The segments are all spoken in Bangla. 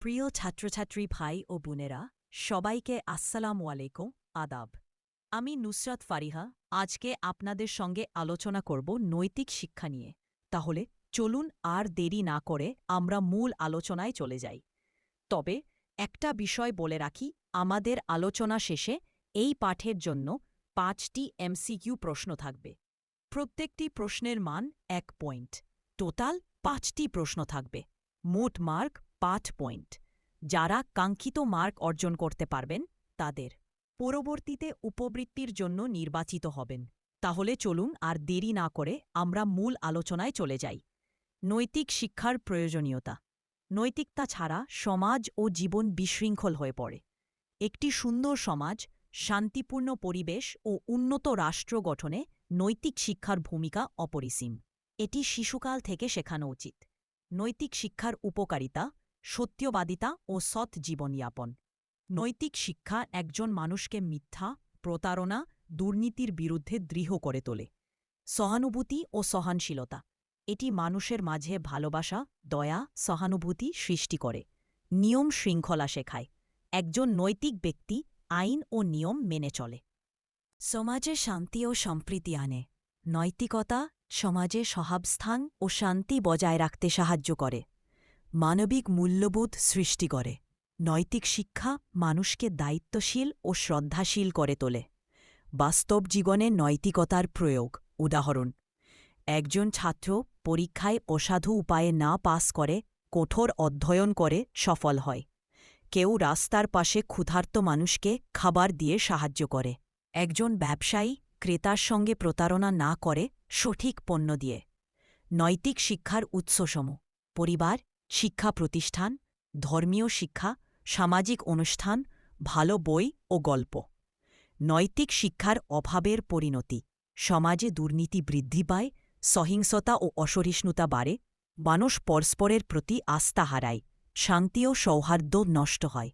প্রিয় ছাত্রছাত্রী ভাই ও বোনেরা, সবাইকে আসসালামু আলাইকুম, আদাব। আমি নুসরাত ফারিহা। আজকে আপনাদের সঙ্গে আলোচনা করব নৈতিক শিক্ষা নিয়ে। তাহলে চলুন আর দেরি না করে আমরা মূল আলোচনায় চলে যাই। তবে একটা বিষয় বলে রাখি, আমাদের আলোচনা শেষে এই পাঠের জন্য ৫টি এমসিকিউ প্রশ্ন থাকবে। প্রত্যেকটি প্রশ্নের মান ১ পয়েন্ট। টোটাল ৫টি প্রশ্ন থাকবে। মোট মার্ক ৫ পয়েন্ট। যারা কাঙ্ক্ষিত মার্ক অর্জন করতে পারবেন তাদের পরবর্তীতে উপবৃত্তির জন্য নির্বাচিত হবেন। তাহলে চলুন আর দেরি না করে আমরা মূল আলোচনায় চলে যাই। নৈতিক শিক্ষার প্রয়োজনীয়তা। নৈতিকতা ছাড়া সমাজ ও জীবন বিশৃঙ্খল হয়ে পড়ে। একটি সুন্দর সমাজ, শান্তিপূর্ণ পরিবেশ ও উন্নত রাষ্ট্র গঠনে নৈতিক শিক্ষার ভূমিকা অপরিসীম। এটি শিশুকাল থেকে শেখানো উচিত। নৈতিক শিক্ষার উপকারিতা: সত্যবাদিতা ও সৎ জীবনযাপন। নৈতিক শিক্ষা একজন মানুষকে মিথ্যা, প্রতারণা, দুর্নীতির বিরুদ্ধে দৃঢ় করে তোলে। সহানুভূতি ও সহনশীলতা: এটি মানুষের মাঝে ভালোবাসা, দয়া, সহানুভূতি সৃষ্টি করে। নিয়ম শৃঙ্খলা শেখায়। একজন নৈতিক ব্যক্তি আইন ও নিয়ম মেনে চলে। সমাজে শান্তি ও সম্প্রীতি আনে। নৈতিকতা সমাজে সহাবস্থান ও শান্তি বজায় রাখতে সাহায্য করে। মানবিক মূল্যবোধ সৃষ্টি করে। নৈতিক শিক্ষা মানুষকে দায়িত্বশীল ও শ্রদ্ধাশীল করে তোলে। বাস্তব জীবনে নৈতিকতার প্রয়োগ: উদাহরণ, একজন ছাত্র পরীক্ষায় অসাধু উপায়ে না পাস করে কঠোর অধ্যয়ন করে সফল হয়। কেউ রাস্তার পাশে ক্ষুধার্ত মানুষকে খাবার দিয়ে সাহায্য করে। একজন ব্যবসায়ী ক্রেতার সঙ্গে প্রতারণা না করে সঠিক পণ্য দিয়ে। নৈতিক শিক্ষার উৎসসমূহ: পরিবার, শিক্ষা প্রতিষ্ঠান, ধর্মীয় শিক্ষা, সামাজিক অনুষ্ঠান, ভালো বই ও গল্প। নৈতিক শিক্ষার অভাবের পরিণতি: সমাজে দুর্নীতি বৃদ্ধি পায়, সহিংসতা ও অসহিষ্ণুতা বাড়ে, মানুষ পরস্পরের প্রতি আস্থা হারায়, শান্তি ও সৌহার্দ্য নষ্ট হয়।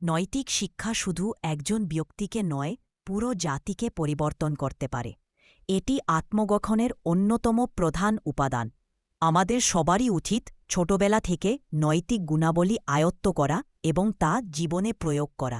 নৈতিক শিক্ষা শুধু একজন ব্যক্তিকে নয়, পুরো জাতিকে পরিবর্তন করতে পারে। এটি আত্মগঠনের অন্যতম প্রধান উপাদান। আমাদের সবারই উচিত ছোটবেলা থেকে নৈতিক গুণাবলী আয়ত্ত করা এবং তা জীবনে প্রয়োগ করা।